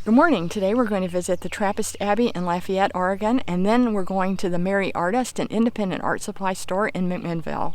Good morning. Today we're going to visit the Trappist Abbey in Lafayette, Oregon, and then we're going to the Merri Artist, an independent art supply store in McMinnville.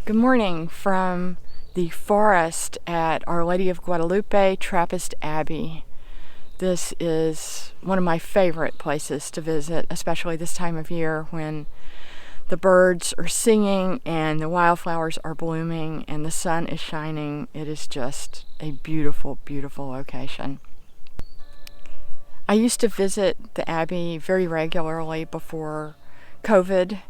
Good morning from the forest at Our Lady of Guadalupe, Trappist Abbey. This is one of my favorite places to visit, especially this time of year when the birds are singing and the wildflowers are blooming and the sun is shining. It is just a beautiful, beautiful location. I used to visit the Abbey very regularly before COVID.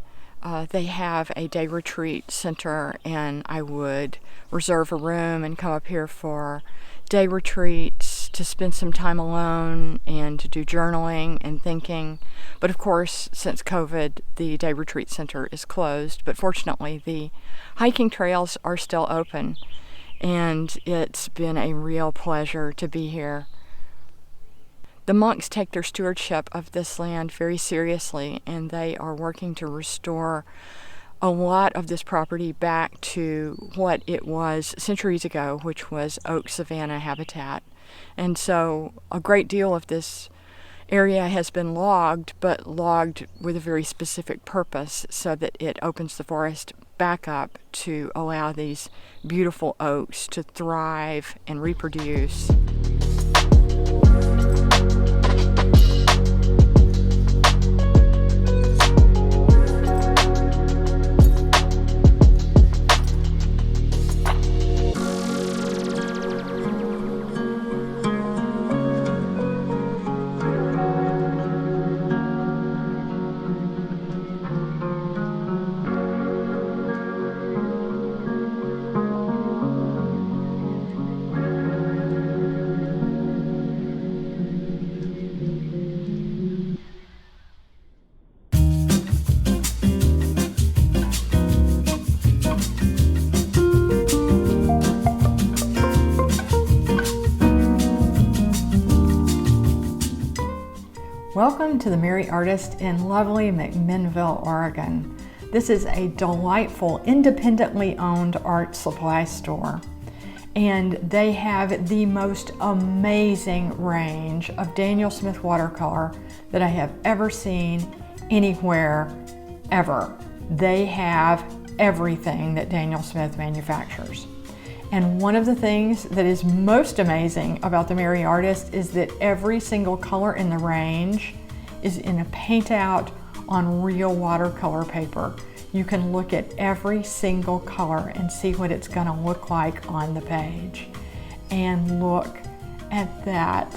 They have a day retreat center, and I would reserve a room and come up here for day retreats to spend some time alone and to do journaling and thinking. But of course, since COVID, the day retreat center is closed. But fortunately, the hiking trails are still open, and it's been a real pleasure to be here. The monks take their stewardship of this land very seriously, and they are working to restore a lot of this property back to what it was centuries ago, which was oak savanna habitat. And so a great deal of this area has been logged, but logged with a very specific purpose so that it opens the forest back up to allow these beautiful oaks to thrive and reproduce. Welcome to the Merri Artist in lovely McMinnville, Oregon. This is a delightful, independently owned art supply store. And they have the most amazing range of Daniel Smith watercolor that I have ever seen anywhere, ever. They have everything that Daniel Smith manufactures. And one of the things that is most amazing about the Merri Artist is that every single color in the range is in a paint out on real watercolor paper. You can look at every single color and see what it's going to look like on the page. And look at that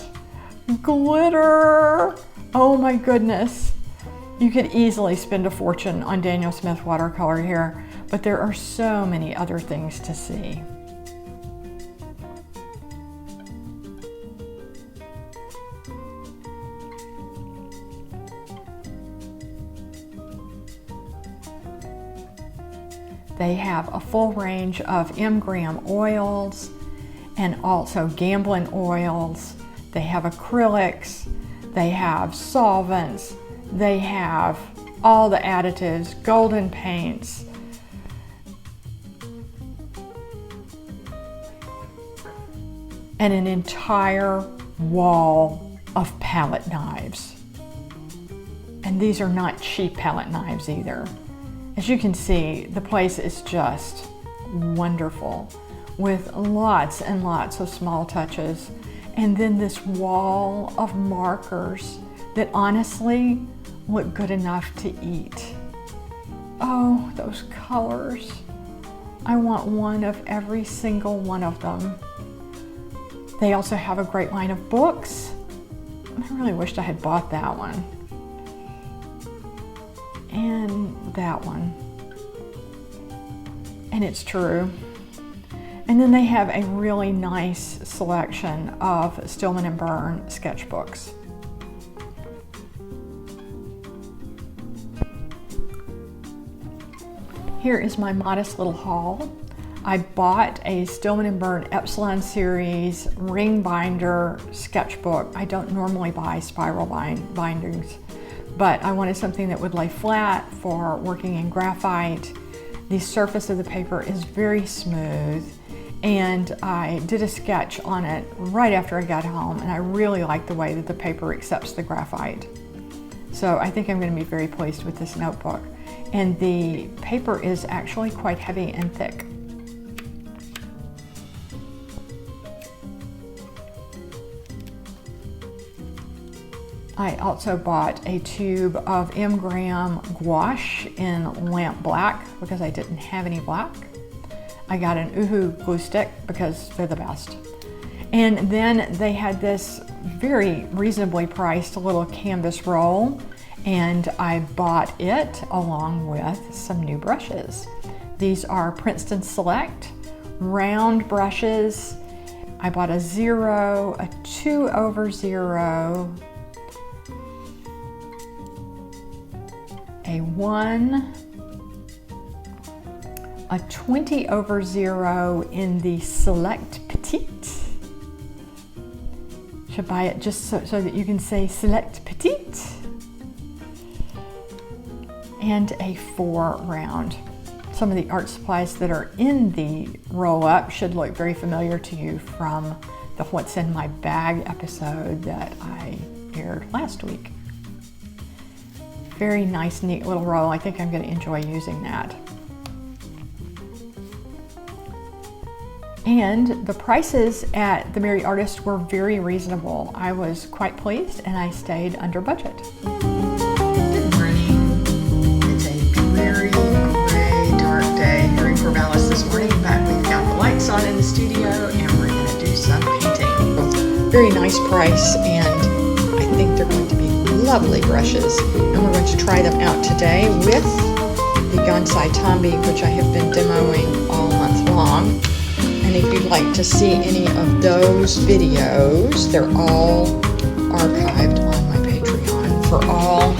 glitter! Oh my goodness! You could easily spend a fortune on Daniel Smith watercolor here, but there are so many other things to see. They have a full range of Graham oils and also Gamblin oils. They have acrylics, they have solvents, they have all the additives, golden paints. And an entire wall of palette knives. And these are not cheap palette knives either. As you can see, the place is just wonderful with lots and lots of small touches. And then this wall of markers that honestly look good enough to eat. Oh, those colors. I want one of every single one of them. They also have a great line of books. I really wished I had bought that one. And that one. And it's true. And then they have a really nice selection of Stillman and Birn sketchbooks. Here is my modest little haul. I bought a Stillman and Birn Epsilon series ring binder sketchbook. I don't normally buy spiral bindings, but I wanted something that would lay flat for working in graphite. The surface of the paper is very smooth, and I did a sketch on it right after I got home, and I really like the way that the paper accepts the graphite. So I think I'm going to be very pleased with this notebook. And the paper is actually quite heavy and thick. I also bought a tube of M-gram gouache in lamp black because I didn't have any black. I got an Uhu glue stick because they're the best. And then they had this very reasonably priced little canvas roll, and I bought it along with some new brushes. These are Princeton Select round brushes. I bought a 0, a 2/0, a 1, a 20/0 in the Select Petite. Should buy it just so that you can say Select Petite. And a 4 round. Some of the art supplies that are in the roll-up should look very familiar to you from the What's in My Bag episode that I aired last week. Very nice, neat little roll. I think I'm going to enjoy using that. And the prices at the Merri Artist were very reasonable. I was quite pleased, and I stayed under budget. Good morning. It's a very gray, dark day here in Corvallis this morning, but we've got the lights on in the studio, and we're going to do some painting. Very nice price, and I think they're going to be lovely brushes. And we're going to try them out today with the Gansai Tambi, which I have been demoing all month long. And if you'd like to see any of those videos, they're all archived on my Patreon for all